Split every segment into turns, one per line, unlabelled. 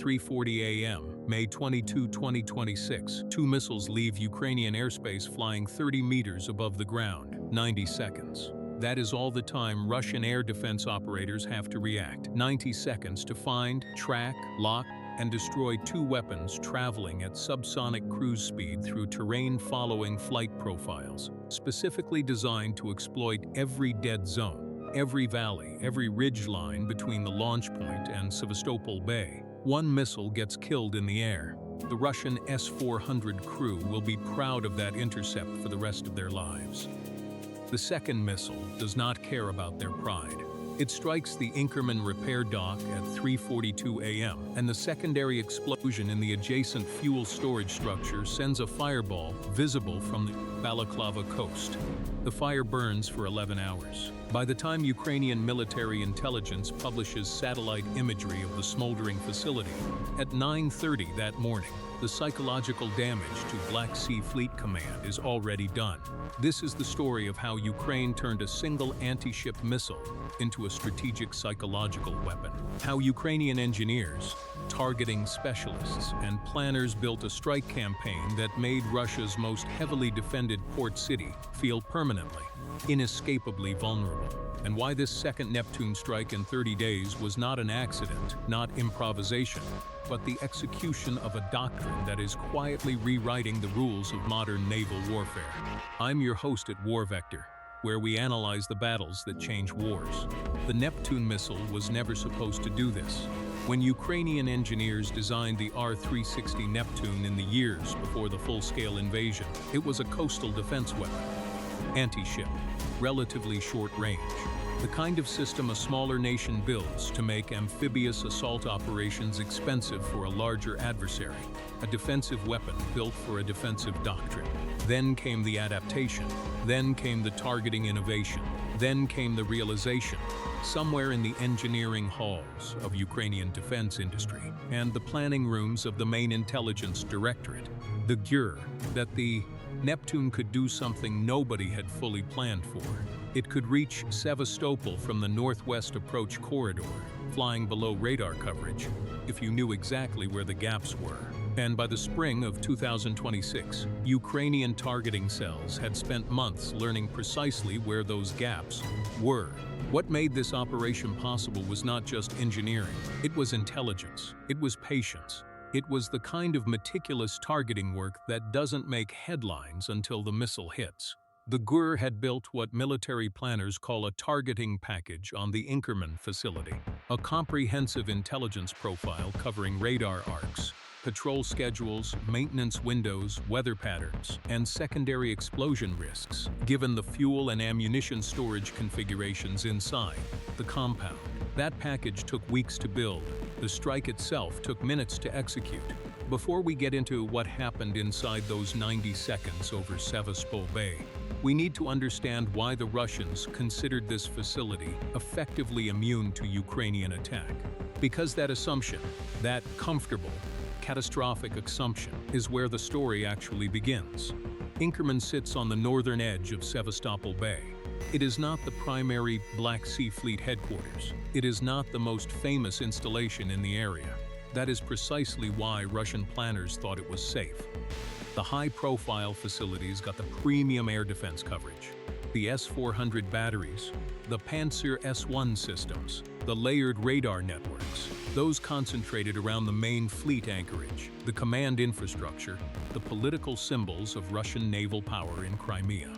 3:40 a.m., May 22, 2026, two missiles leave Ukrainian airspace flying 30 meters above the ground, 90 seconds. That is all the time Russian air defense operators have to react. 90 seconds to find, track, lock, and destroy two weapons traveling at subsonic cruise speed through terrain-following flight profiles, specifically designed to exploit every dead zone, every valley, every ridgeline between the launch point and Sevastopol Bay. One missile gets killed in the air. The Russian S-400 crew will be proud of that intercept for the rest of their lives. The second missile does not care about their pride. It strikes the Inkerman repair dock at 3:42 a.m., and the secondary explosion in the adjacent fuel storage structure sends a fireball visible from the Balaclava coast. The fire burns for 11 hours. By the time Ukrainian military intelligence publishes satellite imagery of the smoldering facility, at 9:30 that morning, the psychological damage to Black Sea Fleet Command is already done. This is the story of how Ukraine turned a single anti-ship missile into a strategic psychological weapon. How Ukrainian engineers, targeting specialists, and planners built a strike campaign that made Russia's most heavily defended port city feel permanently, inescapably vulnerable. And why this second Neptune strike in 30 days was not an accident, not improvisation, but the execution of a doctrine that is quietly rewriting the rules of modern naval warfare. I'm your host at War Vector, where we analyze the battles that change wars. The Neptune missile was never supposed to do this. When Ukrainian engineers designed the R-360 Neptune in the years before the full-scale invasion, it was a coastal defense weapon. Anti-ship, relatively short range, the kind of system a smaller nation builds to make amphibious assault operations expensive for a larger adversary, a defensive weapon built for a defensive doctrine. Then came the adaptation, then came the targeting innovation, then came the realization, somewhere in the engineering halls of Ukrainian defense industry and the planning rooms of the main intelligence directorate, the GUR, that the Neptune could do something nobody had fully planned for. It could reach Sevastopol from the northwest approach corridor, flying below radar coverage, if you knew exactly where the gaps were. And by the spring of 2026, Ukrainian targeting cells had spent months learning precisely where those gaps were. What made this operation possible was not just engineering, it was intelligence, it was patience. It was the kind of meticulous targeting work that doesn't make headlines until the missile hits. The GUR had built what military planners call a targeting package on the Inkerman facility, a comprehensive intelligence profile covering radar arcs, patrol schedules, maintenance windows, weather patterns, and secondary explosion risks, given the fuel and ammunition storage configurations inside the compound. That package took weeks to build. The strike itself took minutes to execute. Before we get into what happened inside those 90 seconds over Sevastopol Bay, we need to understand why the Russians considered this facility effectively immune to Ukrainian attack. Because that assumption, that comfortable, catastrophic assumption, is where the story actually begins. Inkerman sits on the northern edge of Sevastopol Bay. It is not the primary Black Sea Fleet headquarters. It is not the most famous installation in the area. That is precisely why Russian planners thought it was safe. The high-profile facilities got the premium air defense coverage, the S-400 batteries, the Panzer S-1 systems, the layered radar networks, those concentrated around the main fleet anchorage, the command infrastructure, the political symbols of Russian naval power in Crimea.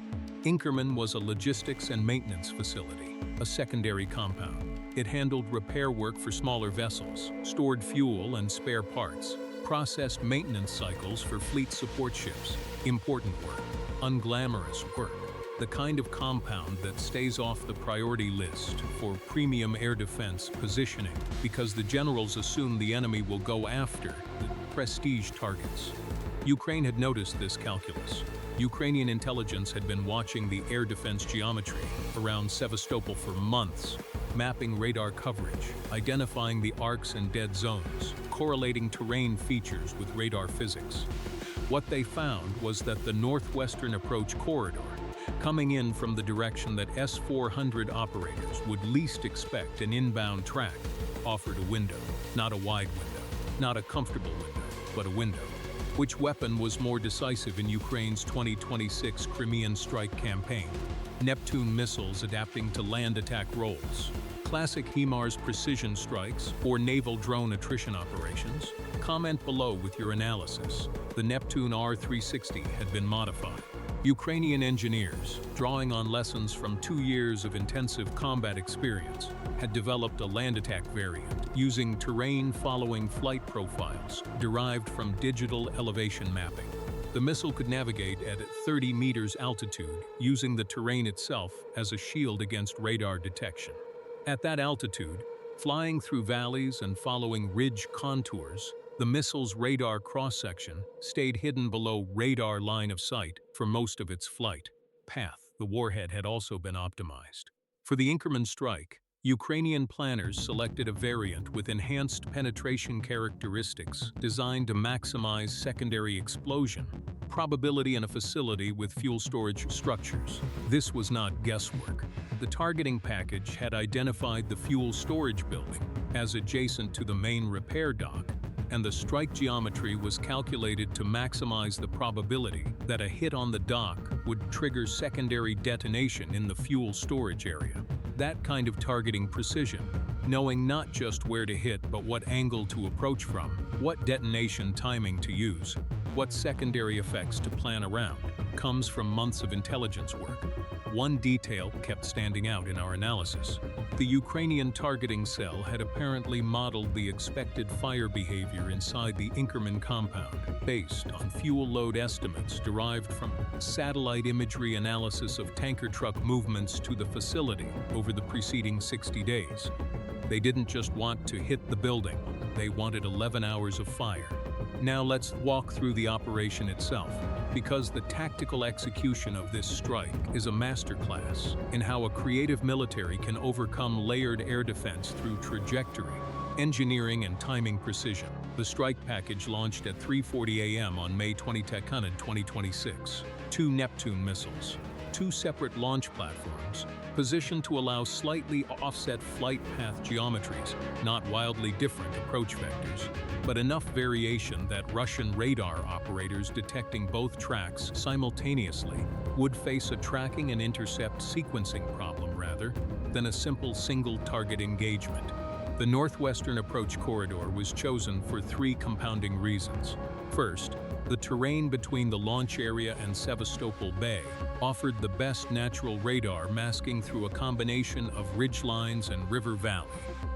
Inkerman was a logistics and maintenance facility, a secondary compound. It handled repair work for smaller vessels, stored fuel and spare parts, processed maintenance cycles for fleet support ships. Important work, unglamorous work, the kind of compound that stays off the priority list for premium air defense positioning because the generals assume the enemy will go after the prestige targets. Ukraine had noticed this calculus. Ukrainian intelligence had been watching the air defense geometry around Sevastopol for months, mapping radar coverage, identifying the arcs and dead zones, correlating terrain features with radar physics. What they found was that the northwestern approach corridor, coming in from the direction that S-400 operators would least expect an inbound track, offered a window, not a wide window. Not a comfortable window, but a window. Which weapon was more decisive in Ukraine's 2026 Crimean strike campaign? Neptune missiles adapting to land attack roles, classic HIMARS precision strikes, or naval drone attrition operations? Comment below with your analysis. The Neptune R-360 had been modified. Ukrainian engineers, drawing on lessons from 2 years of intensive combat experience, had developed a land attack variant using terrain-following flight profiles derived from digital elevation mapping. The missile could navigate at 30 meters altitude using the terrain itself as a shield against radar detection. At that altitude, flying through valleys and following ridge contours, the missile's radar cross-section stayed hidden below radar line of sight for most of its flight path. The warhead had also been optimized. For the Inkerman strike, Ukrainian planners selected a variant with enhanced penetration characteristics designed to maximize secondary explosion probability in a facility with fuel storage structures. This was not guesswork. The targeting package had identified the fuel storage building as adjacent to the main repair dock, and the strike geometry was calculated to maximize the probability that a hit on the dock would trigger secondary detonation in the fuel storage area. That kind of targeting precision, knowing not just where to hit but what angle to approach from, what detonation timing to use, what secondary effects to plan around, comes from months of intelligence work. One detail kept standing out in our analysis. The Ukrainian targeting cell had apparently modeled the expected fire behavior inside the Inkerman compound based on fuel load estimates derived from satellite imagery analysis of tanker truck movements to the facility over the preceding 60 days. They didn't just want to hit the building, they wanted 11 hours of fire. Now let's walk through the operation itself, because the tactical execution of this strike is a masterclass in how a creative military can overcome layered air defense through trajectory, engineering, and timing precision. The strike package launched at 3:40 a.m. on May 22nd, 2026. 2 Neptune missiles, 2 separate launch platforms, positioned to allow slightly offset flight path geometries, not wildly different approach vectors, but enough variation that Russian radar operators detecting both tracks simultaneously would face a tracking and intercept sequencing problem rather than a simple single-target engagement. The northwestern approach corridor was chosen for 3 compounding reasons. First, the terrain between the launch area and Sevastopol Bay offered the best natural radar masking through a combination of ridgelines and river valley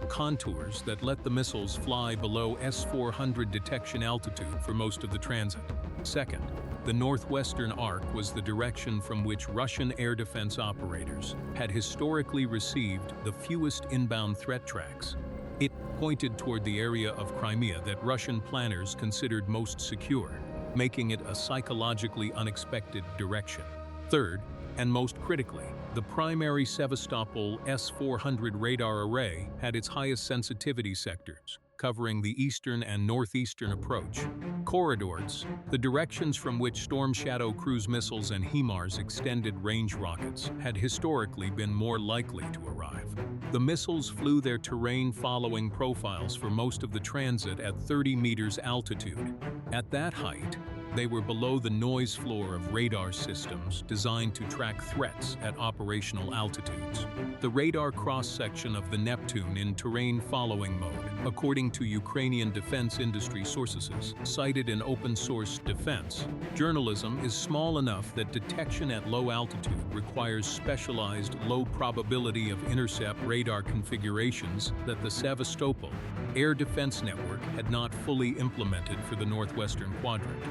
contours that let the missiles fly below S-400 detection altitude for most of the transit. Second, the northwestern arc was the direction from which Russian air defense operators had historically received the fewest inbound threat tracks. It pointed toward the area of Crimea that Russian planners considered most secure, making it a psychologically unexpected direction. Third, and most critically, the primary Sevastopol S-400 radar array had its highest sensitivity sectors, covering the eastern and northeastern approach corridors, the directions from which Storm Shadow cruise missiles and HIMARS extended range rockets had historically been more likely to arrive. The missiles flew their terrain-following profiles for most of the transit at 30 meters altitude. At that height, they were below the noise floor of radar systems designed to track threats at operational altitudes. The radar cross-section of the Neptune in terrain-following mode, according to Ukrainian defense industry sources cited in open-source defense journalism, is small enough that detection at low altitude requires specialized low-probability of intercept radar configurations that the Sevastopol air defense network had not fully implemented for the northwestern quadrant.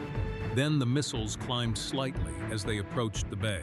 Then the missiles climbed slightly as they approached the bay.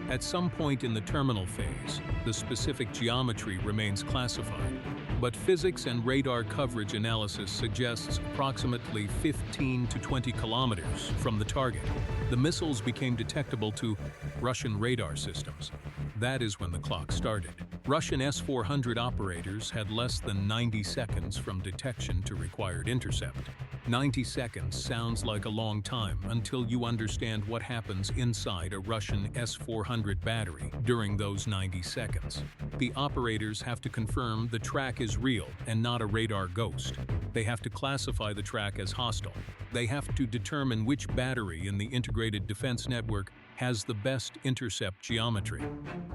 At some point in the terminal phase, the specific geometry remains classified, but physics and radar coverage analysis suggests approximately 15 to 20 kilometers from the target. The missiles became detectable to Russian radar systems. That is when the clock started. Russian S-400 operators had less than 90 seconds from detection to required intercept. 90 seconds sounds like a long time until you understand what happens inside a Russian S-400 battery during those 90 seconds. The operators have to confirm the track is real and not a radar ghost. They have to classify the track as hostile. They have to determine which battery in the integrated defense network has the best intercept geometry.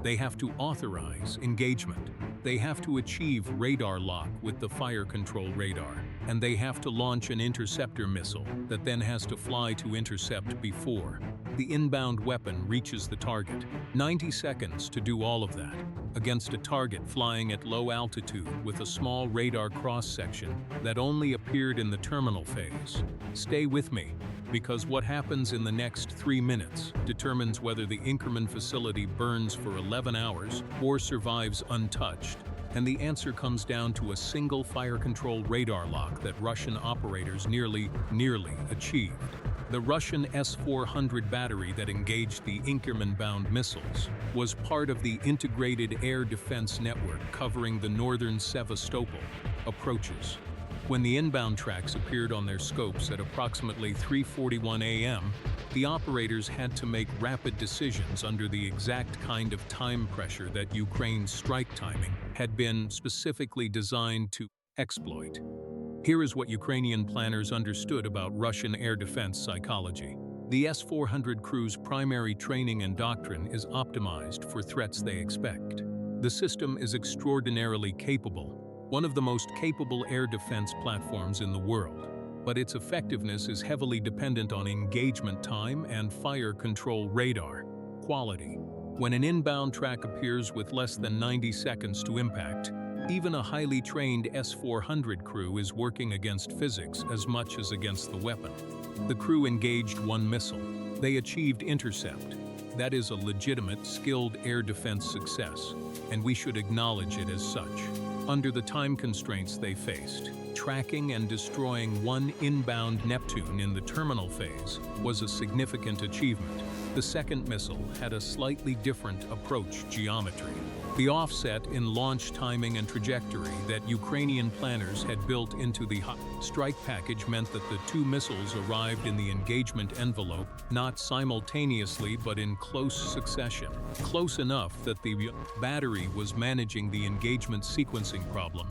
They have to authorize engagement. They have to achieve radar lock with the fire control radar. And they have to launch an interceptor missile that then has to fly to intercept before the inbound weapon reaches the target. 90 seconds to do all of that, against a target flying at low altitude with a small radar cross-section that only appeared in the terminal phase. Stay with me, because what happens in the next 3 minutes determines whether the Inkerman facility burns for 11 hours or survives untouched. And the answer comes down to a single fire control radar lock that Russian operators nearly achieved. The Russian S-400 battery that engaged the Inkerman-bound missiles was part of the integrated air defense network covering the northern Sevastopol approaches. When the inbound tracks appeared on their scopes at approximately 3:41 a.m., the operators had to make rapid decisions under the exact kind of time pressure that Ukraine's strike timing had been specifically designed to exploit. Here is what Ukrainian planners understood about Russian air defense psychology. The S-400 crew's primary training and doctrine is optimized for threats they expect. The system is extraordinarily capable, one of the most capable air defense platforms in the world, but its effectiveness is heavily dependent on engagement time and fire control radar quality. When an inbound track appears with less than 90 seconds to impact, even a highly trained S-400 crew is working against physics as much as against the weapon. The crew engaged one missile. They achieved intercept. That is a legitimate, skilled air defense success, and we should acknowledge it as such. Under the time constraints they faced, tracking and destroying one inbound Neptune in the terminal phase was a significant achievement. The second missile had a slightly different approach geometry. The offset in launch timing and trajectory that Ukrainian planners had built into the strike package meant that the two missiles arrived in the engagement envelope not simultaneously but in close succession, close enough that the battery was managing the engagement sequencing problem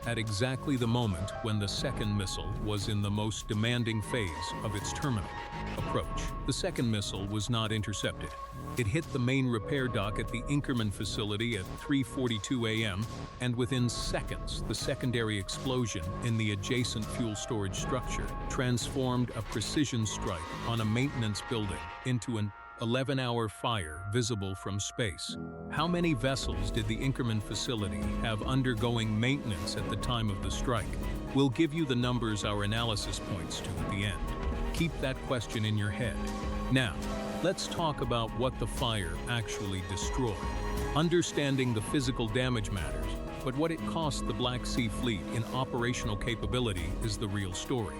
at exactly the moment when the second missile was in the most demanding phase of its terminal approach. The second missile was not intercepted. It hit the main repair dock at the Inkerman facility at 3:42 a.m., and within seconds, the secondary explosion in the adjacent fuel storage structure transformed a precision strike on a maintenance building into an 11-hour fire visible from space. How many vessels did the Inkerman facility have undergoing maintenance at the time of the strike? We'll give you the numbers our analysis points to at the end. Keep that question in your head. Now, let's talk about what the fire actually destroyed. Understanding the physical damage matters, but what it cost the Black Sea Fleet in operational capability is the real story.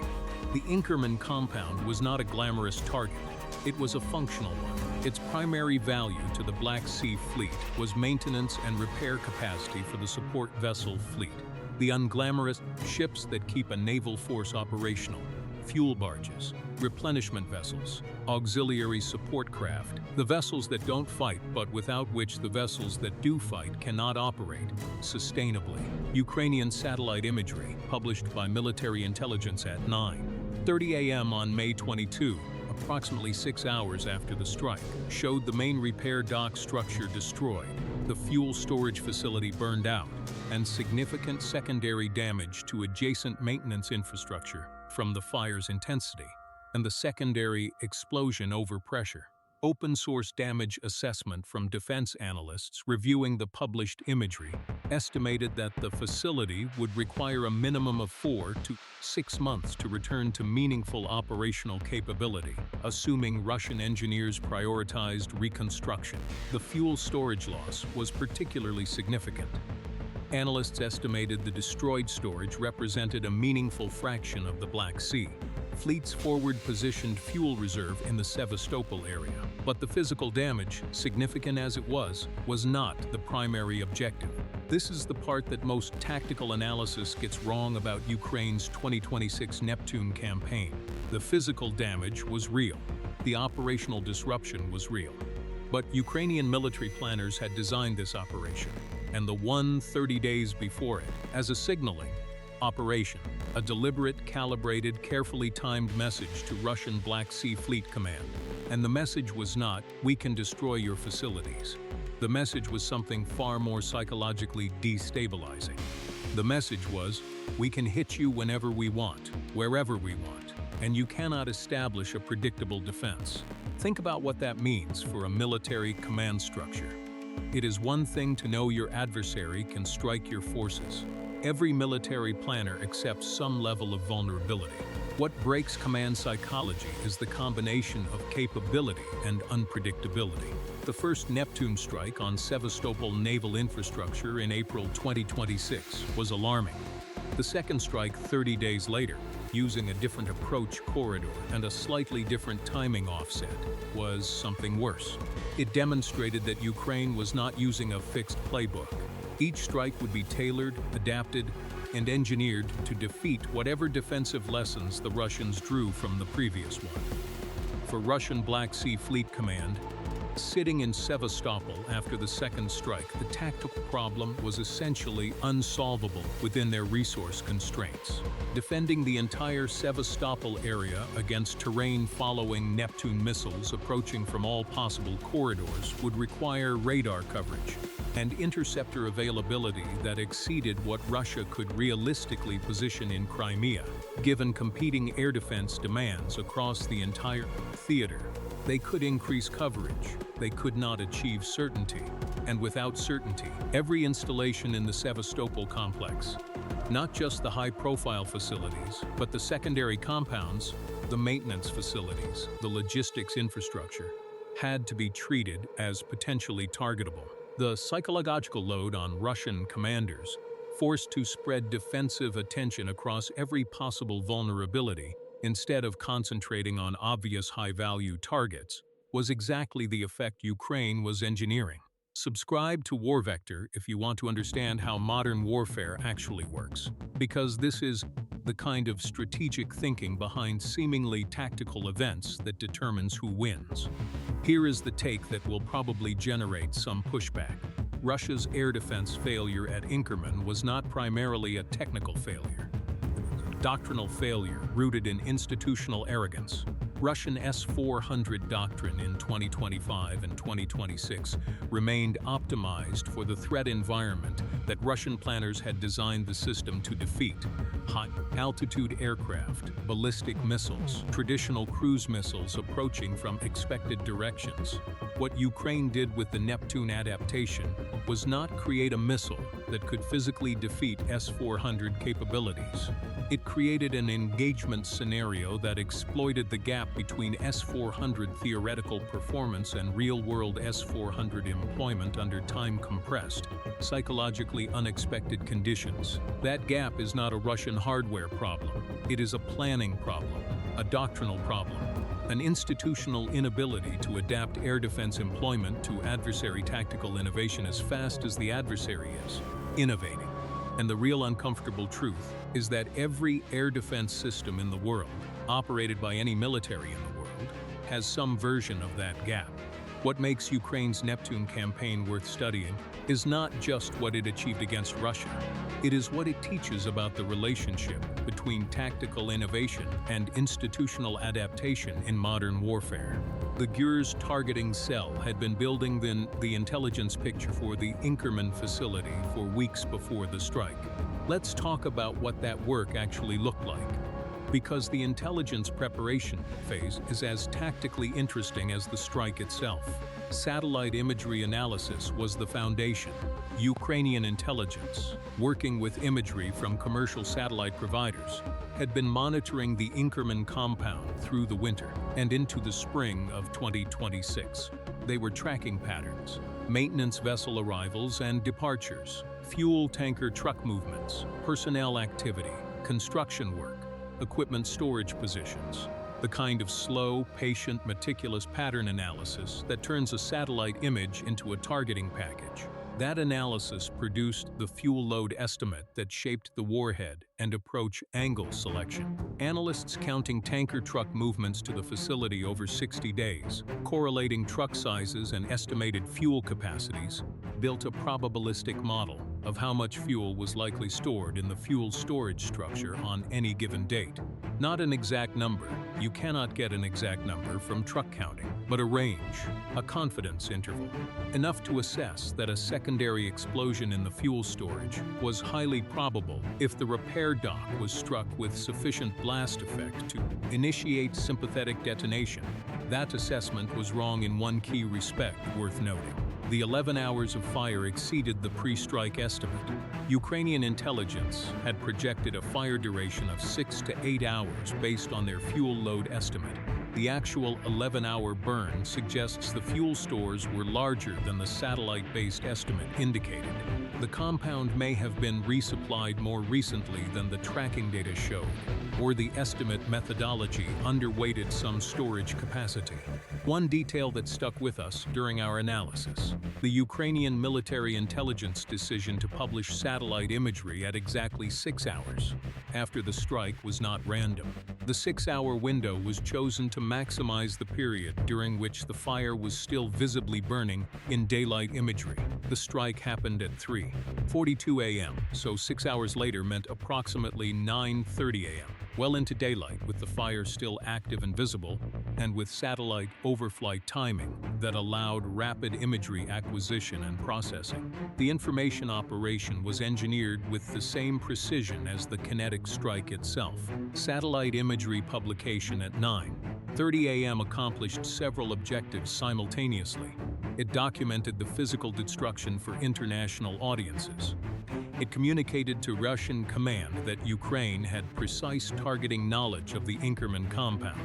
The Inkerman compound was not a glamorous target. It was a functional one. Its primary value to the Black Sea Fleet was maintenance and repair capacity for the support vessel fleet, the unglamorous ships that keep a naval force operational, fuel barges, replenishment vessels, auxiliary support craft, the vessels that don't fight but without which the vessels that do fight cannot operate sustainably. Ukrainian satellite imagery, published by military intelligence at 9:30 a.m. on May 22, approximately 6 hours after the strike, showed the main repair dock structure destroyed, the fuel storage facility burned out, and significant secondary damage to adjacent maintenance infrastructure from the fire's intensity and the secondary explosion over pressure. Open-source damage assessment from defense analysts reviewing the published imagery estimated that the facility would require a minimum of 4 to 6 months to return to meaningful operational capability, assuming Russian engineers prioritized reconstruction. The fuel storage loss was particularly significant. Analysts estimated the destroyed storage represented a meaningful fraction of the Black Sea. Fleet's forward-positioned fuel reserve in the Sevastopol area. But the physical damage, significant as it was not the primary objective. This is the part that most tactical analysis gets wrong about Ukraine's 2026 Neptune campaign. The physical damage was real. The operational disruption was real. But Ukrainian military planners had designed this operation, and the one 30 days before it, as a signaling operation, a deliberate, calibrated, carefully timed message to Russian Black Sea Fleet Command. And the message was not, "We can destroy your facilities." The message was something far more psychologically destabilizing. The message was, "We can hit you whenever we want, wherever we want, and you cannot establish a predictable defense." Think about what that means for a military command structure. It is one thing to know your adversary can strike your forces. Every military planner accepts some level of vulnerability. What breaks command psychology is the combination of capability and unpredictability. The first Neptune strike on Sevastopol naval infrastructure in April 2026 was alarming. The second strike 30 days later, using a different approach corridor and a slightly different timing offset, was something worse. It demonstrated that Ukraine was not using a fixed playbook. Each strike would be tailored, adapted, and engineered to defeat whatever defensive lessons the Russians drew from the previous one. For Russian Black Sea Fleet Command, sitting in Sevastopol after the second strike, the tactical problem was essentially unsolvable within their resource constraints. Defending the entire Sevastopol area against terrain following Neptune missiles approaching from all possible corridors would require radar coverage and interceptor availability that exceeded what Russia could realistically position in Crimea, given competing air defense demands across the entire theater. They could increase coverage, they could not achieve certainty, and without certainty, every installation in the Sevastopol complex, not just the high-profile facilities, but the secondary compounds, the maintenance facilities, the logistics infrastructure, had to be treated as potentially targetable. The psychological load on Russian commanders, forced to spread defensive attention across every possible vulnerability instead of concentrating on obvious high-value targets, was exactly the effect Ukraine was engineering. Subscribe to War Vector if you want to understand how modern warfare actually works, because this is the kind of strategic thinking behind seemingly tactical events that determines who wins. Here is the take that will probably generate some pushback. Russia's air defense failure at Inkerman was not primarily a technical failure. Doctrinal failure rooted in institutional arrogance. Russian S-400 doctrine in 2025 and 2026 remained optimized for the threat environment that Russian planners had designed the system to defeat. High-altitude aircraft, ballistic missiles, traditional cruise missiles approaching from expected directions. What Ukraine did with the Neptune adaptation was not create a missile that could physically defeat S-400 capabilities. It created an engagement scenario that exploited the gap between S-400 theoretical performance and real-world S-400 employment under time-compressed, psychologically unexpected conditions. That gap is not a Russian hardware problem. It is a planning problem, a doctrinal problem, an institutional inability to adapt air defense employment to adversary tactical innovation as fast as the adversary is innovating. And the real uncomfortable truth is that every air defense system in the world, operated by any military in the world, has some version of that gap. What makes Ukraine's Neptune campaign worth studying is not just what it achieved against Russia. It is what it teaches about the relationship between tactical innovation and institutional adaptation in modern warfare. The GUR's targeting cell had been building the intelligence picture for the Inkerman facility for weeks before the strike. Let's talk about what that work actually looked like. Because the intelligence preparation phase is as tactically interesting as the strike itself. Satellite imagery analysis was the foundation. Ukrainian intelligence, working with imagery from commercial satellite providers, had been monitoring the Inkerman compound through the winter and into the spring of 2026. They were tracking patterns, maintenance vessel arrivals and departures, fuel tanker truck movements, personnel activity, construction work, equipment storage positions, the kind of slow, patient, meticulous pattern analysis that turns a satellite image into a targeting package. That analysis produced the fuel load estimate that shaped the warhead and approach angle selection. Analysts counting tanker truck movements to the facility over 60 days, correlating truck sizes and estimated fuel capacities, built a probabilistic model of how much fuel was likely stored in the fuel storage structure on any given date. Not an exact number, you cannot get an exact number from truck counting, but a range, a confidence interval, enough to assess that a secondary explosion in the fuel storage was highly probable if the repair dock was struck with sufficient blast effect to initiate sympathetic detonation. That assessment was wrong in one key respect worth noting. The 11 hours of fire exceeded the pre-strike estimate. Ukrainian intelligence had projected a fire duration of 6 to 8 hours based on their fuel load estimate. The actual 11-hour burn suggests the fuel stores were larger than the satellite-based estimate indicated. The compound may have been resupplied more recently than the tracking data showed, or the estimate methodology underweighted some storage capacity. One detail that stuck with us during our analysis: the Ukrainian military intelligence decision to publish satellite imagery at exactly 6 hours after the strike was not random. The 6-hour window was chosen to maximize the period during which the fire was still visibly burning in daylight imagery. The strike happened at 3:42 a.m., so 6 hours later meant approximately 9:30 a.m., well into daylight with the fire still active and visible, and with satellite overflight timing that allowed rapid imagery acquisition and processing. The information operation was engineered with the same precision as the kinetic strike itself. Satellite imagery publication at 9:30 a.m. accomplished several objectives simultaneously. It documented the physical destruction for international audiences. It communicated to Russian command that Ukraine had precise targeting knowledge of the Inkerman compound.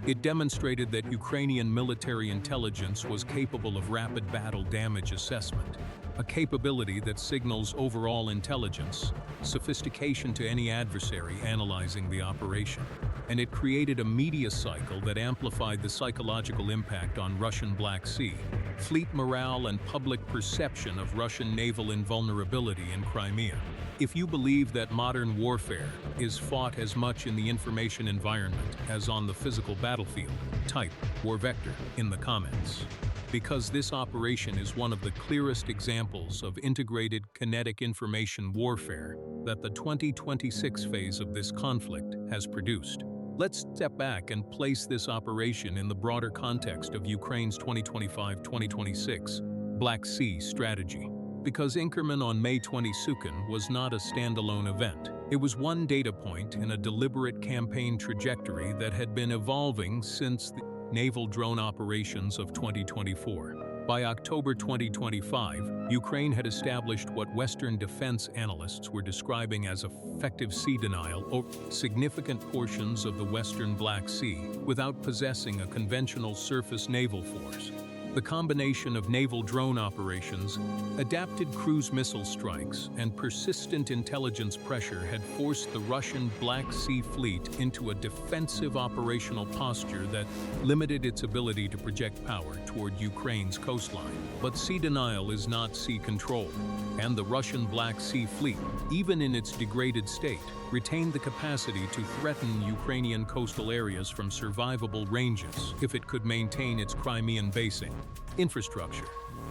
It demonstrated that Ukrainian military intelligence was capable of rapid battle damage assessment, a capability that signals overall intelligence, sophistication to any adversary analyzing the operation. And it created a media cycle that amplified the psychological impact on Russian Black Sea, fleet morale and public perception of Russian naval invulnerability in Crimea. If you believe that modern warfare is fought as much in the information environment as on the physical battlefield, type war vector in the comments. Because this operation is one of the clearest examples of integrated kinetic information warfare that the 2026 phase of this conflict has produced. Let's step back and place this operation in the broader context of Ukraine's 2025-2026 Black Sea strategy. Because Inkerman on May 22nd was not a standalone event. It was one data point in a deliberate campaign trajectory that had been evolving since the naval drone operations of 2024. By October 2025, Ukraine had established what Western defense analysts were describing as effective sea denial over significant portions of the Western Black Sea without possessing a conventional surface naval force. The combination of naval drone operations, adapted cruise missile strikes, and persistent intelligence pressure had forced the Russian Black Sea Fleet into a defensive operational posture that limited its ability to project power toward Ukraine's coastline. But sea denial is not sea control, and the Russian Black Sea Fleet, even in its degraded state, retained the capacity to threaten Ukrainian coastal areas from survivable ranges if it could maintain its Crimean basing. Infrastructure.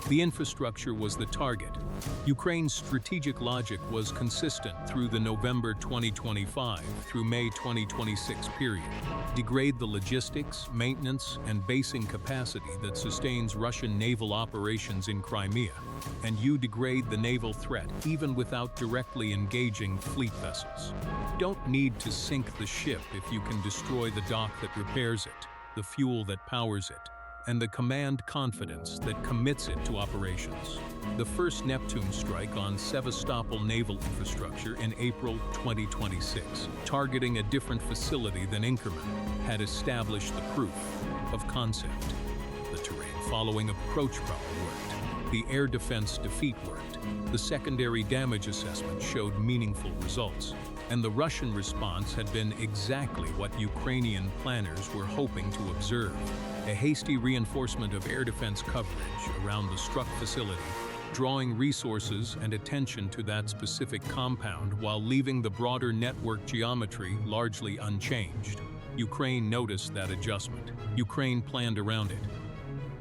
The infrastructure was the target. Ukraine's strategic logic was consistent through the November 2025 through May 2026 period. Degrade the logistics, maintenance, and basing capacity that sustains Russian naval operations in Crimea, and you degrade the naval threat even without directly engaging fleet vessels. Don't need to sink the ship if you can destroy the dock that repairs it, the fuel that powers it, and the command confidence that commits it to operations. The first Neptune strike on Sevastopol naval infrastructure in April 2026, targeting a different facility than Inkerman, had established the proof of concept. The terrain following approach problem worked. The air defense defeat worked. The secondary damage assessment showed meaningful results. And the Russian response had been exactly what Ukrainian planners were hoping to observe: a hasty reinforcement of air defense coverage around the struck facility, drawing resources and attention to that specific compound while leaving the broader network geometry largely unchanged. Ukraine noticed that adjustment. Ukraine planned around it.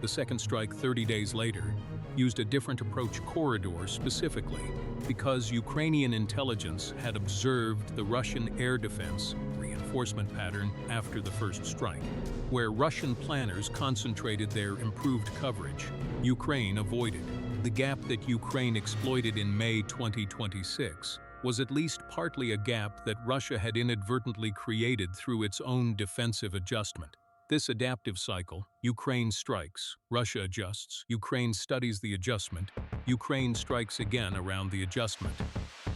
The second strike 30 days later used a different approach corridor specifically because Ukrainian intelligence had observed the Russian air defense reinforcement pattern after the first strike. Where Russian planners concentrated their improved coverage, Ukraine avoided. The gap that Ukraine exploited in May 2026 was at least partly a gap that Russia had inadvertently created through its own defensive adjustment. This adaptive cycle, Ukraine strikes, Russia adjusts, Ukraine studies the adjustment, Ukraine strikes again around the adjustment,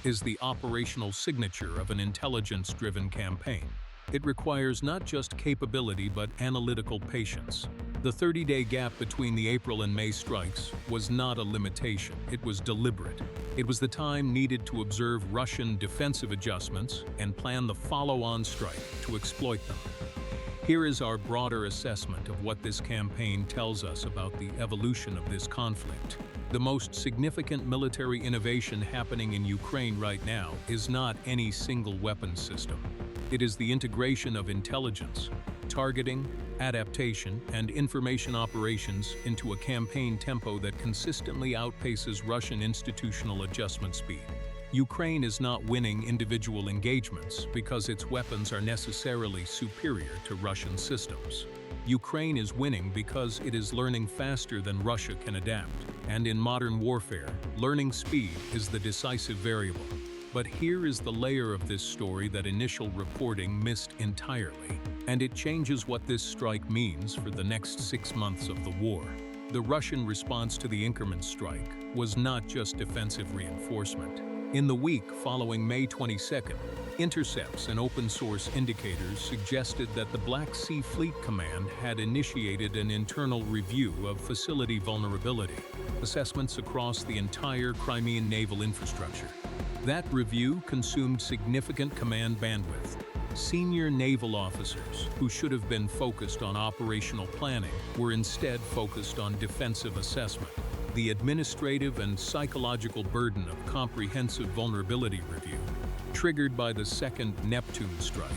is the operational signature of an intelligence-driven campaign. It requires not just capability but analytical patience. The 30-day gap between the April and May strikes was not a limitation, it was deliberate. It was the time needed to observe Russian defensive adjustments and plan the follow-on strike to exploit them. Here is our broader assessment of what this campaign tells us about the evolution of this conflict. The most significant military innovation happening in Ukraine right now is not any single weapon system. It is the integration of intelligence, targeting, adaptation, and information operations into a campaign tempo that consistently outpaces Russian institutional adjustment speed. Ukraine is not winning individual engagements because its weapons are necessarily superior to Russian systems. Ukraine is winning because it is learning faster than Russia can adapt. And in modern warfare, learning speed is the decisive variable. But here is the layer of this story that initial reporting missed entirely. And it changes what this strike means for the next 6 months of the war. The Russian response to the Inkerman strike was not just defensive reinforcement. In the week following May 22nd, intercepts and open-source indicators suggested that the Black Sea Fleet Command had initiated an internal review of facility vulnerability, assessments across the entire Crimean naval infrastructure. That review consumed significant command bandwidth. Senior naval officers, who should have been focused on operational planning, were instead focused on defensive assessment. The administrative and psychological burden of comprehensive vulnerability review, triggered by the second Neptune strike,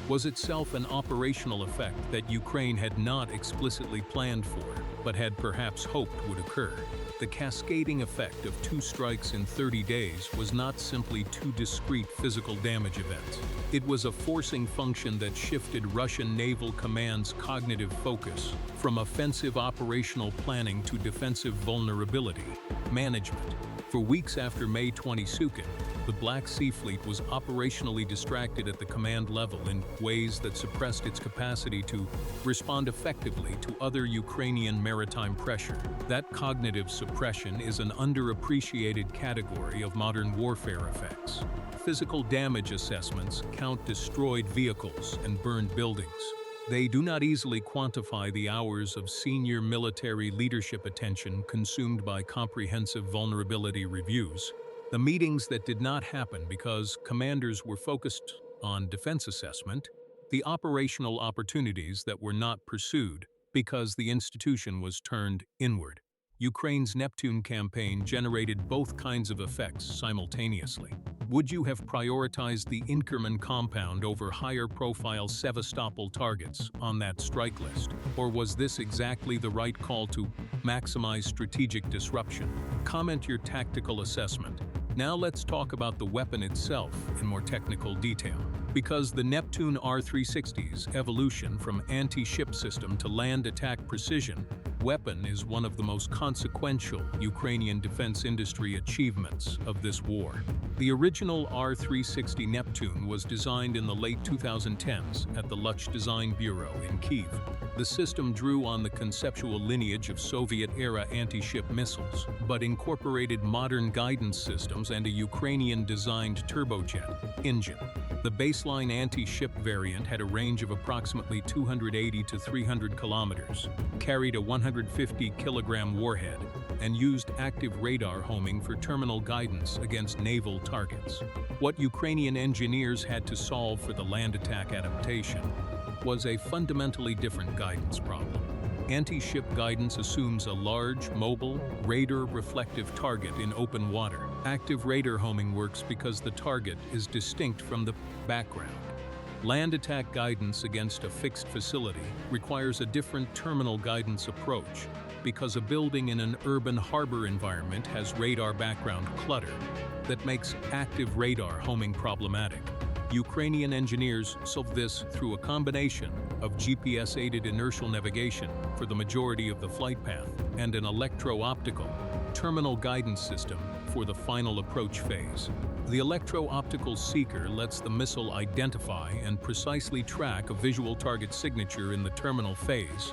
was itself an operational effect that Ukraine had not explicitly planned for, but had perhaps hoped would occur. The cascading effect of 2 strikes in 30 days was not simply 2 discrete physical damage events. It was a forcing function that shifted Russian Naval Command's cognitive focus from offensive operational planning to defensive vulnerability management. For weeks after May 22nd, the Black Sea Fleet was operationally distracted at the command level in ways that suppressed its capacity to respond effectively to other Ukrainian maritime pressure. That cognitive suppression is an underappreciated category of modern warfare effects. Physical damage assessments count destroyed vehicles and burned buildings. They do not easily quantify the hours of senior military leadership attention consumed by comprehensive vulnerability reviews. The meetings that did not happen because commanders were focused on defense assessment, the operational opportunities that were not pursued because the institution was turned inward. Ukraine's Neptune campaign generated both kinds of effects simultaneously. Would you have prioritized the Inkerman compound over higher-profile Sevastopol targets on that strike list? Or was this exactly the right call to maximize strategic disruption? Comment your tactical assessment. Now let's talk about the weapon itself in more technical detail. Because the Neptune R-360's evolution from anti-ship system to land attack precision weapon is one of the most consequential Ukrainian defense industry achievements of this war. The original R-360 Neptune was designed in the late 2010s at the Luch Design Bureau in Kyiv. The system drew on the conceptual lineage of Soviet-era anti-ship missiles, but incorporated modern guidance systems and a Ukrainian-designed turbojet engine. The baseline anti-ship variant had a range of approximately 280 to 300 kilometers, carried a 150-kilogram warhead, and used active radar homing for terminal guidance against naval targets. What Ukrainian engineers had to solve for the land attack adaptation was a fundamentally different guidance problem. Anti-ship guidance assumes a large, mobile, radar-reflective target in open water. Active radar homing works because the target is distinct from the background. Land attack guidance against a fixed facility requires a different terminal guidance approach because a building in an urban harbor environment has radar background clutter that makes active radar homing problematic. Ukrainian engineers solved this through a combination of GPS-aided inertial navigation for the majority of the flight path and an electro-optical terminal guidance system for the final approach phase. The electro-optical seeker lets the missile identify and precisely track a visual target signature in the terminal phase,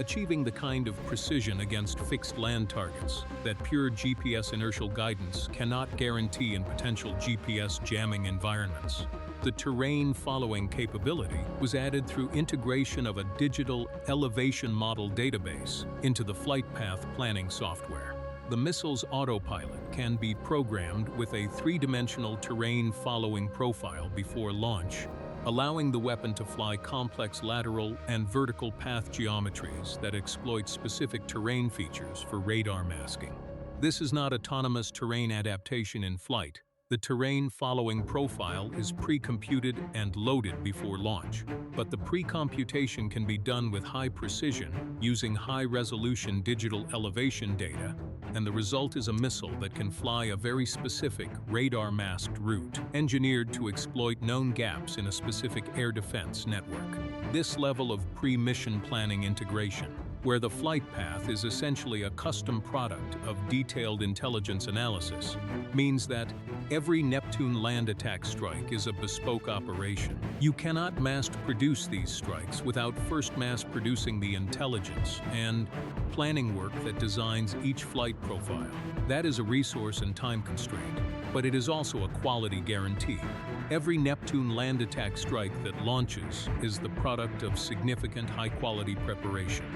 achieving the kind of precision against fixed land targets that pure GPS inertial guidance cannot guarantee in potential GPS jamming environments. The terrain-following capability was added through integration of a digital elevation model database into the flight path planning software. The missile's autopilot can be programmed with a three-dimensional terrain-following profile before launch, allowing the weapon to fly complex lateral and vertical path geometries that exploit specific terrain features for radar masking. This is not autonomous terrain adaptation in flight. The terrain-following profile is pre-computed and loaded before launch, but the pre-computation can be done with high precision using high-resolution digital elevation data, and the result is a missile that can fly a very specific radar-masked route, engineered to exploit known gaps in a specific air defense network. This level of pre-mission planning integration, where the flight path is essentially a custom product of detailed intelligence analysis, means that every Neptune land attack strike is a bespoke operation. You cannot mass-produce these strikes without first mass-producing the intelligence and planning work that designs each flight profile. That is a resource and time constraint, but it is also a quality guarantee. Every Neptune land attack strike that launches is the product of significant high-quality preparation.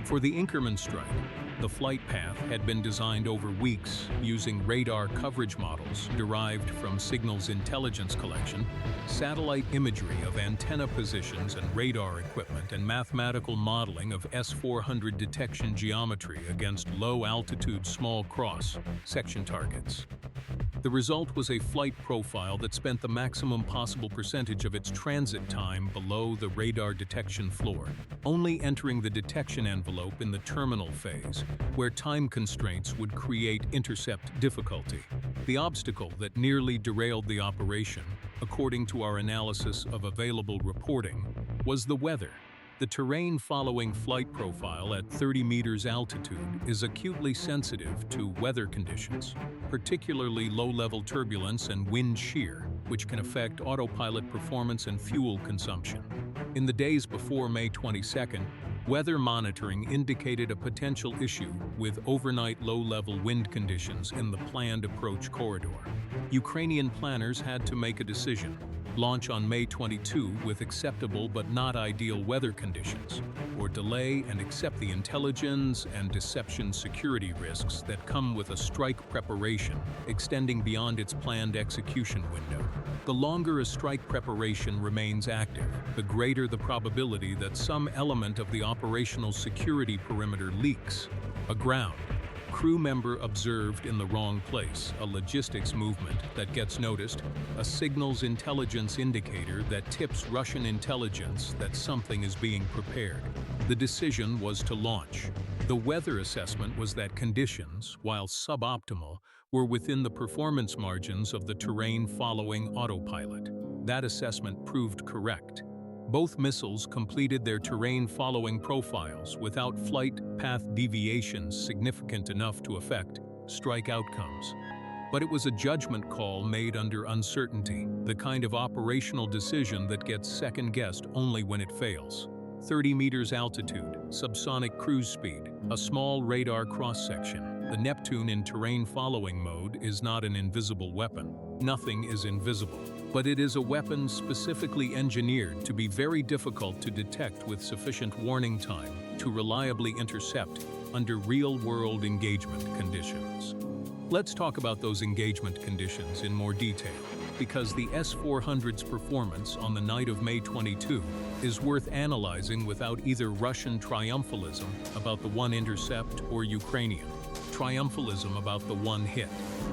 For the Inkerman strike, the flight path had been designed over weeks using radar coverage models derived from signals intelligence collection, satellite imagery of antenna positions and radar equipment, and mathematical modeling of S-400 detection geometry against low-altitude small cross-section targets. The result was a flight profile that spent the maximum possible percentage of its transit time below the radar detection floor, only entering the detection envelope in the terminal phase, where time constraints would create intercept difficulty. The obstacle that nearly derailed the operation, according to our analysis of available reporting, was the weather. The terrain-following flight profile at 30 meters altitude is acutely sensitive to weather conditions, particularly low-level turbulence and wind shear, which can affect autopilot performance and fuel consumption. In the days before May 22nd, weather monitoring indicated a potential issue with overnight low-level wind conditions in the planned approach corridor. Ukrainian planners had to make a decision: launch on May 22 with acceptable but not ideal weather conditions, or delay and accept the intelligence and deception security risks that come with a strike preparation extending beyond its planned execution window. The longer a strike preparation remains active, the greater the probability that some element of the operational security perimeter leaks aground. Crew member observed in the wrong place, a logistics movement that gets noticed, a signals intelligence indicator that tips Russian intelligence that something is being prepared. The decision was to launch. The weather assessment was that conditions, while suboptimal, were within the performance margins of the terrain following autopilot. That assessment proved correct. Both missiles completed their terrain-following profiles without flight path deviations significant enough to affect strike outcomes. But it was a judgment call made under uncertainty, the kind of operational decision that gets second-guessed only when it fails. 30 meters altitude, subsonic cruise speed, a small radar cross-section. The Neptune in terrain-following mode is not an invisible weapon. Nothing is invisible. But it is a weapon specifically engineered to be very difficult to detect with sufficient warning time to reliably intercept under real-world engagement conditions. Let's talk about those engagement conditions in more detail, because the S-400's performance on the night of May 22 is worth analyzing without either Russian triumphalism about the one intercept or Ukrainian triumphalism about the one hit.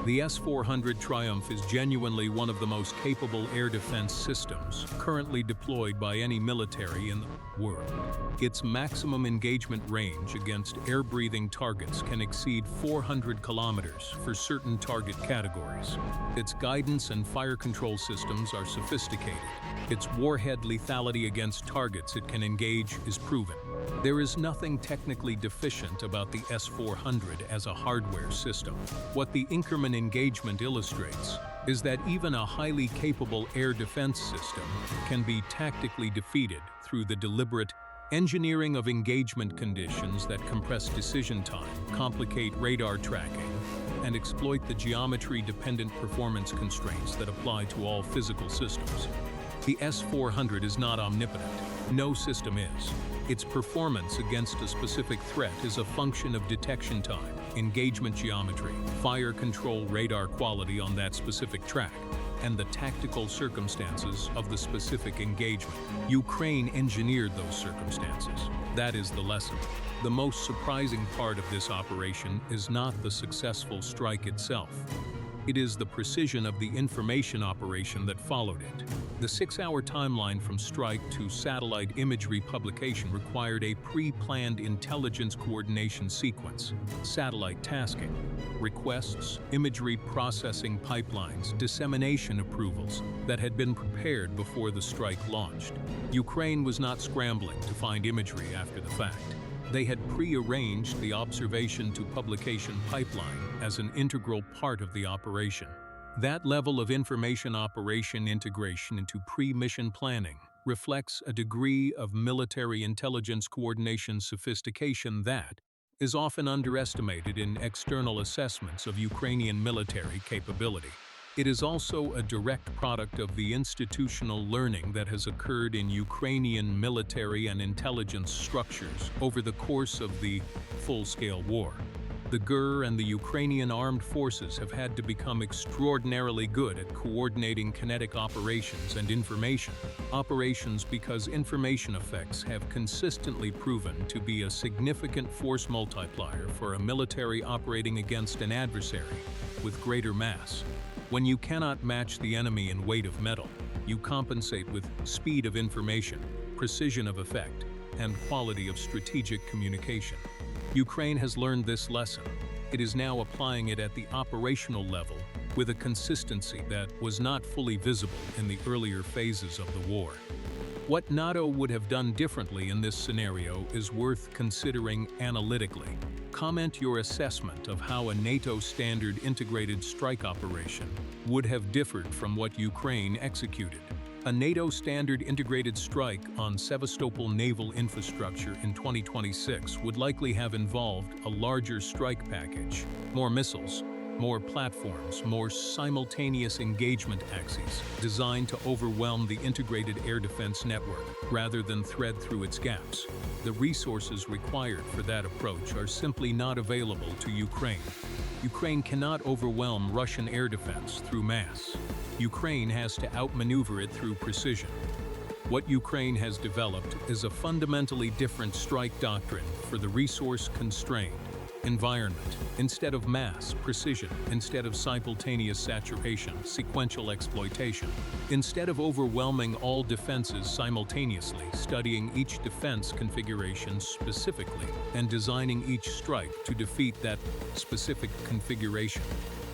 The S-400 Triumph is genuinely one of the most capable air defense systems currently deployed by any military in the world. Its maximum engagement range against air-breathing targets can exceed 400 kilometers for certain target categories. Its guidance and fire control systems are sophisticated. Its warhead lethality against targets it can engage is proven. There is nothing technically deficient about the S-400 as a hardware system. What the Inkerman engagement illustrates is that even a highly capable air defense system can be tactically defeated through the deliberate engineering of engagement conditions that compress decision time, complicate radar tracking, and exploit the geometry-dependent performance constraints that apply to all physical systems. The S-400 is not omnipotent. No system is. Its performance against a specific threat is a function of detection time, engagement geometry, fire control radar quality on that specific track, and the tactical circumstances of the specific engagement. Ukraine engineered those circumstances. That is the lesson. The most surprising part of this operation is not the successful strike itself. It is the precision of the information operation that followed it. The 6-hour timeline from strike to satellite imagery publication required a pre-planned intelligence coordination sequence, satellite tasking, requests, imagery processing pipelines, dissemination approvals that had been prepared before the strike launched. Ukraine was not scrambling to find imagery after the fact. They had pre-arranged the observation to publication pipeline as an integral part of the operation. That level of information operation integration into pre-mission planning reflects a degree of military intelligence coordination sophistication that is often underestimated in external assessments of Ukrainian military capability. It is also a direct product of the institutional learning that has occurred in Ukrainian military and intelligence structures over the course of the full-scale war. The GER and the Ukrainian armed forces have had to become extraordinarily good at coordinating kinetic operations and information operations because information effects have consistently proven to be a significant force multiplier for a military operating against an adversary with greater mass. When you cannot match the enemy in weight of metal, you compensate with speed of information, precision of effect, and quality of strategic communication. Ukraine has learned this lesson. It is now applying it at the operational level with a consistency that was not fully visible in the earlier phases of the war. What NATO would have done differently in this scenario is worth considering analytically. Comment your assessment of how a NATO standard integrated strike operation would have differed from what Ukraine executed. A NATO standard integrated strike on Sevastopol naval infrastructure in 2026 would likely have involved a larger strike package, more missiles, more platforms, more simultaneous engagement axes designed to overwhelm the integrated air defense network rather than thread through its gaps. The resources required for that approach are simply not available to Ukraine. Ukraine cannot overwhelm Russian air defense through mass. Ukraine has to outmaneuver it through precision. What Ukraine has developed is a fundamentally different strike doctrine for the resource-constrained environment. Instead of mass, precision. Instead of simultaneous saturation, sequential exploitation. Instead of overwhelming all defenses simultaneously, studying each defense configuration specifically, and designing each strike to defeat that specific configuration.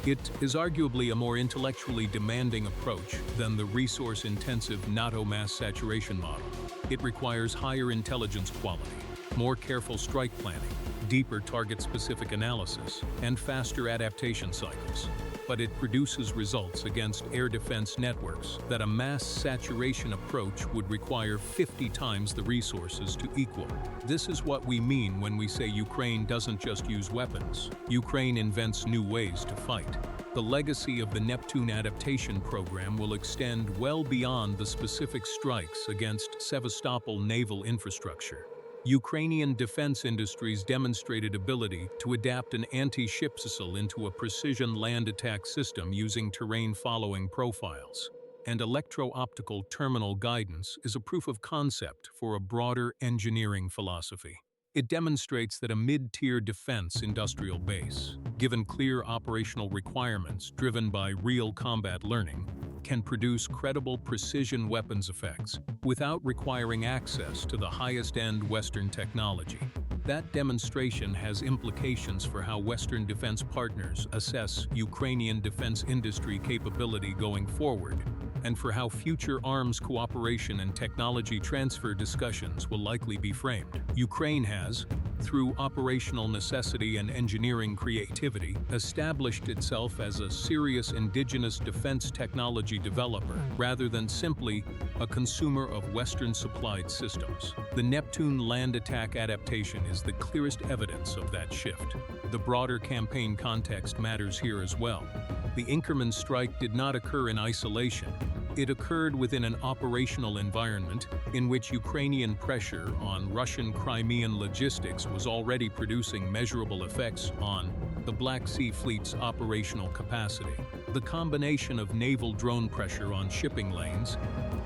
It is arguably a more intellectually demanding approach than the resource-intensive NATO mass saturation model. It requires higher intelligence quality, more careful strike planning, deeper target-specific analysis, and faster adaptation cycles. But it produces results against air defense networks that a mass saturation approach would require 50 times the resources to equal. This is what we mean when we say Ukraine doesn't just use weapons. Ukraine invents new ways to fight. The legacy of the Neptune adaptation program will extend well beyond the specific strikes against Sevastopol naval infrastructure. Ukrainian defense industries demonstrated ability to adapt an anti-ship missile into a precision land attack system using terrain-following profiles. And electro-optical terminal guidance is a proof of concept for a broader engineering philosophy. It demonstrates that a mid-tier defense industrial base, given clear operational requirements driven by real combat learning, can produce credible precision weapons effects without requiring access to the highest-end Western technology. That demonstration has implications for how Western defense partners assess Ukrainian defense industry capability going forward, and for how future arms cooperation and technology transfer discussions will likely be framed. Ukraine has, through operational necessity and engineering creativity, established itself as a serious indigenous defense technology developer rather than simply a consumer of Western-supplied systems. The Neptune land attack adaptation is the clearest evidence of that shift. The broader campaign context matters here as well. The Inkerman strike did not occur in isolation. It occurred within an operational environment in which Ukrainian pressure on Russian Crimean logistics was already producing measurable effects on the Black Sea Fleet's operational capacity. The combination of naval drone pressure on shipping lanes,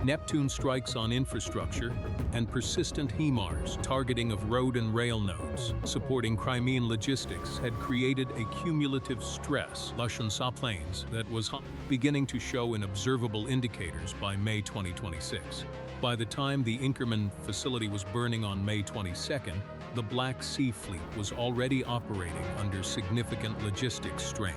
Neptune strikes on infrastructure, and persistent HIMARS targeting of road and rail nodes supporting Crimean logistics had created a cumulative stress Russian planes that was beginning to show in observable indicators by May 2026. By the time the Inkerman facility was burning on May 22nd, the Black Sea Fleet was already operating under significant logistics strain.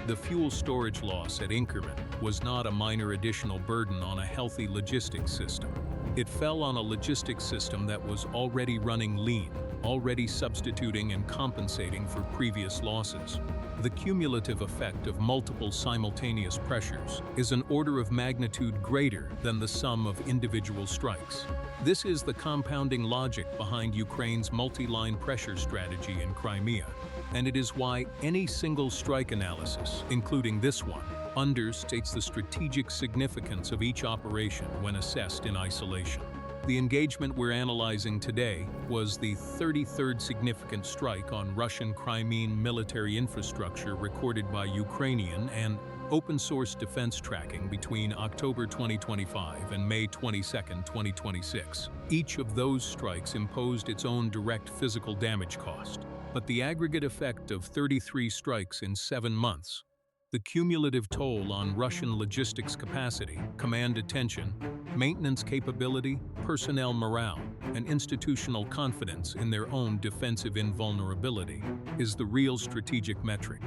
The fuel storage loss at Inkerman was not a minor additional burden on a healthy logistics system. It fell on a logistics system that was already running lean, already substituting and compensating for previous losses. The cumulative effect of multiple simultaneous pressures is an order of magnitude greater than the sum of individual strikes. This is the compounding logic behind Ukraine's multi-line pressure strategy in Crimea, and it is why any single strike analysis, including this one, understates the strategic significance of each operation when assessed in isolation. The engagement we're analyzing today was the 33rd significant strike on Russian Crimean military infrastructure recorded by Ukrainian and open-source defense tracking between October 2025 and May 22, 2026. Each of those strikes imposed its own direct physical damage cost, but the aggregate effect of 33 strikes in 7 months, the cumulative toll on Russian logistics capacity, command attention, maintenance capability, personnel morale, and institutional confidence in their own defensive invulnerability is the real strategic metric.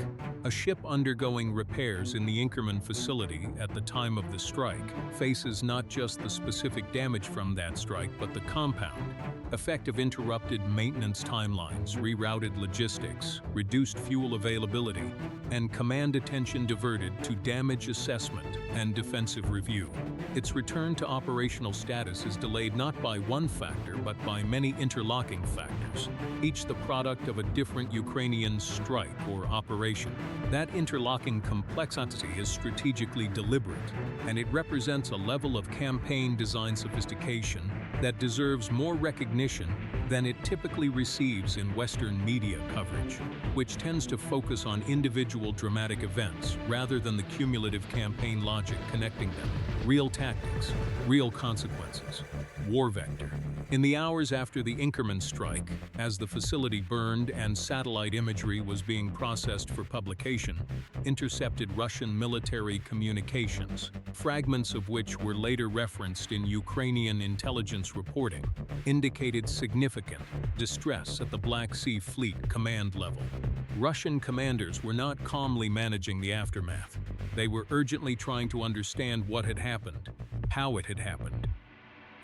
A ship undergoing repairs in the Inkerman facility at the time of the strike faces not just the specific damage from that strike, but the compound effect of interrupted maintenance timelines, rerouted logistics, reduced fuel availability, and command attention diverted to damage assessment and defensive review. Its return to operational status is delayed not by one factor but by many interlocking factors, each the product of a different Ukrainian strike or operation. That interlocking complexity is strategically deliberate, and it represents a level of campaign design sophistication that deserves more recognition than it typically receives in Western media coverage, which tends to focus on individual dramatic events rather than the cumulative campaign logic connecting them. Real tactics, real consequences, war vector, In the hours after the Inkerman strike, as the facility burned and satellite imagery was being processed for publication, intercepted Russian military communications, fragments of which were later referenced in Ukrainian intelligence reporting, indicated significant distress at the Black Sea Fleet command level. Russian commanders were not calmly managing the aftermath. They were urgently trying to understand what had happened, how it had happened,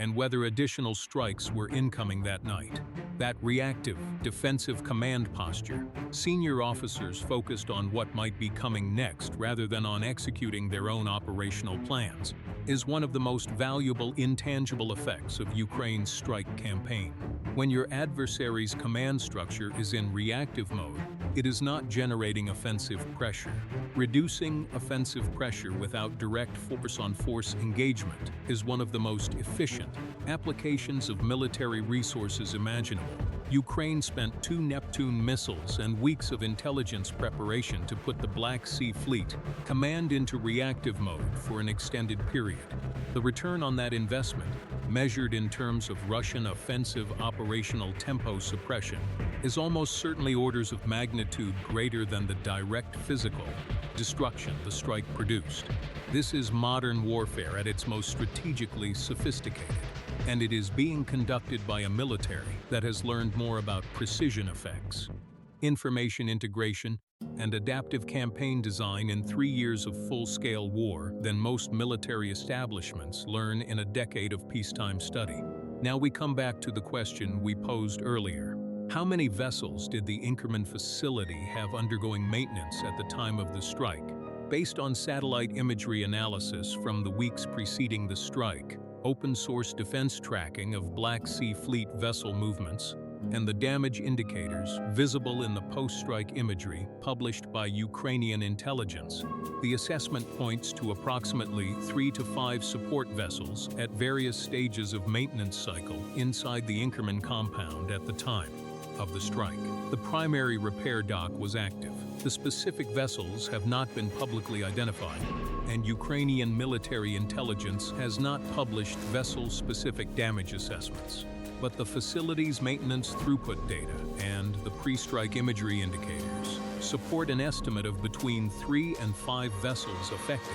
and whether additional strikes were incoming that night. That reactive, defensive command posture, senior officers focused on what might be coming next rather than on executing their own operational plans, is one of the most valuable intangible effects of Ukraine's strike campaign. When your adversary's command structure is in reactive mode, it is not generating offensive pressure. Reducing offensive pressure without direct force-on-force engagement is one of the most efficient applications of military resources imaginable. Ukraine spent 2 Neptune missiles and weeks of intelligence preparation to put the Black Sea Fleet command into reactive mode for an extended period. The return on that investment, measured in terms of Russian offensive operational tempo suppression, is almost certainly orders of magnitude greater than the direct physical destruction the strike produced. This is modern warfare at its most strategically sophisticated, and it is being conducted by a military that has learned more about precision effects, information integration, and adaptive campaign design in 3 years of full-scale war than most military establishments learn in a decade of peacetime study. Now we come back to the question we posed earlier. How many vessels did the Inkerman facility have undergoing maintenance at the time of the strike? Based on satellite imagery analysis from the weeks preceding the strike, open-source defense tracking of Black Sea Fleet vessel movements, and the damage indicators visible in the post-strike imagery published by Ukrainian intelligence, the assessment points to approximately 3 to 5 support vessels at various stages of maintenance cycle inside the Inkerman compound at the time of the strike. The primary repair dock was active. The specific vessels have not been publicly identified, and Ukrainian military intelligence has not published vessel-specific damage assessments. But the facility's maintenance throughput data and the pre-strike imagery indicators support an estimate of between 3 and 5 vessels affected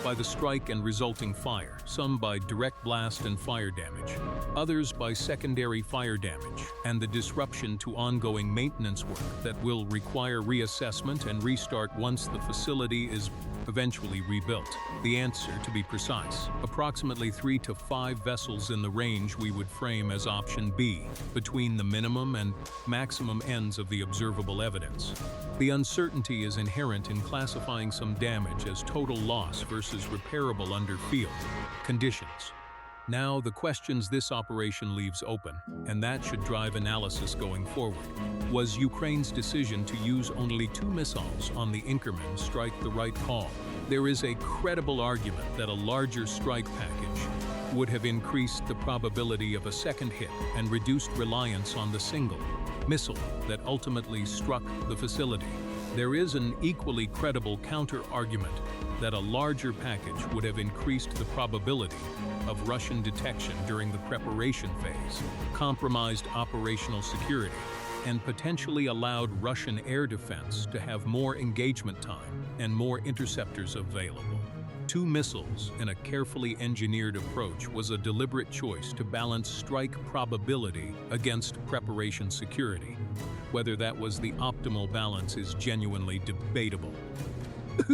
by the strike and resulting fire, some by direct blast and fire damage, others by secondary fire damage, and the disruption to ongoing maintenance work that will require reassessment and restart once the facility is eventually rebuilt. The answer, to be precise, approximately 3 to 5 vessels in the range we would frame as option B, between the minimum and maximum ends of the observable evidence. The uncertainty is inherent in classifying some damage as total loss versus repairable under field conditions. Now, the questions this operation leaves open, and that should drive analysis going forward. Was Ukraine's decision to use only 2 missiles on the Inkerman strike the right call? There is a credible argument that a larger strike package would have increased the probability of a second hit and reduced reliance on the single missile that ultimately struck the facility. There is an equally credible counter-argument that a larger package would have increased the probability of Russian detection during the preparation phase, compromised operational security, and potentially allowed Russian air defense to have more engagement time and more interceptors available. 2 missiles in a carefully engineered approach was a deliberate choice to balance strike probability against preparation security. Whether that was the optimal balance is genuinely debatable.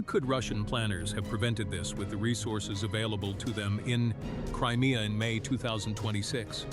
Could Russian planners have prevented this with the resources available to them in Crimea in May 2026?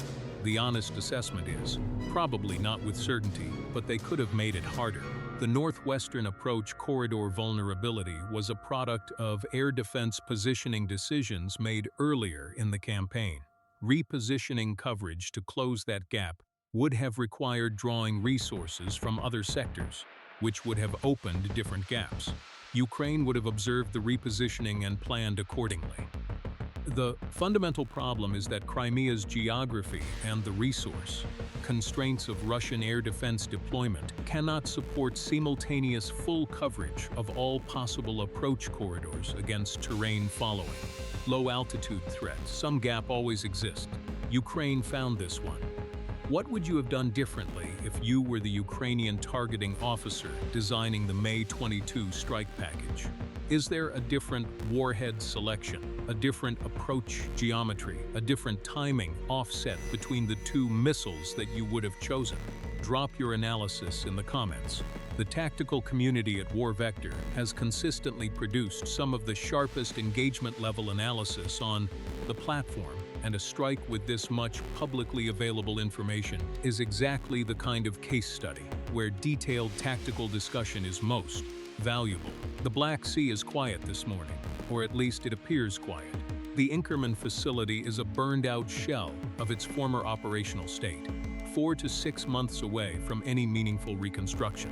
The honest assessment is, probably not with certainty, but they could have made it harder. The northwestern approach corridor vulnerability was a product of air defense positioning decisions made earlier in the campaign. Repositioning coverage to close that gap would have required drawing resources from other sectors, which would have opened different gaps. Ukraine would have observed the repositioning and planned accordingly. The fundamental problem is that Crimea's geography and the resource constraints of Russian air defense deployment cannot support simultaneous full coverage of all possible approach corridors against terrain following. Low-altitude threats, some gap always exists, Ukraine found this one. What would you have done differently if you were the Ukrainian targeting officer designing the May 22 strike package? Is there a different warhead selection, a different approach geometry, a different timing offset between the two missiles that you would have chosen? Drop your analysis in the comments. The tactical community at War Vector has consistently produced some of the sharpest engagement level analysis on the platform, and a strike with this much publicly available information is exactly the kind of case study where detailed tactical discussion is most valuable. The Black Sea is quiet this morning, or at least it appears quiet. The Inkerman facility is a burned-out shell of its former operational state, 4 to 6 months away from any meaningful reconstruction.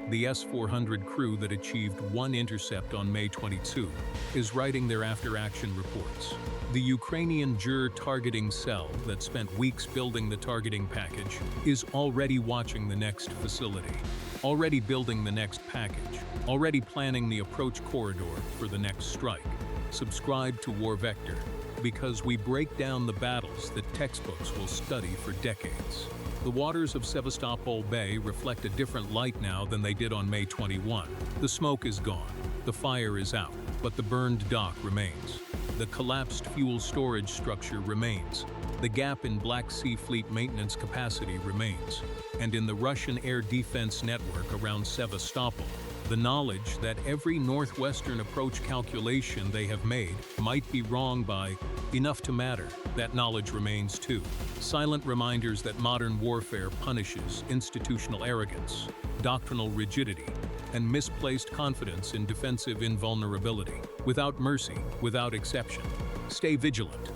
The S-400 crew that achieved one intercept on May 22 is writing their after-action reports. The Ukrainian GER targeting cell that spent weeks building the targeting package is already watching the next facility, already building the next package, already planning the approach corridor for the next strike. Subscribe to War Vector, because we break down the battles that textbooks will study for decades. The waters of Sevastopol Bay reflect a different light now than they did on May 21. The smoke is gone, the fire is out, but the burned dock remains. The collapsed fuel storage structure remains. The gap in Black Sea Fleet maintenance capacity remains. And in the Russian air defense network around Sevastopol, the knowledge that every northwestern approach calculation they have made might be wrong by enough to matter, that knowledge remains too. Silent reminders that modern warfare punishes institutional arrogance, doctrinal rigidity, and misplaced confidence in defensive invulnerability, without mercy, without exception. Stay vigilant.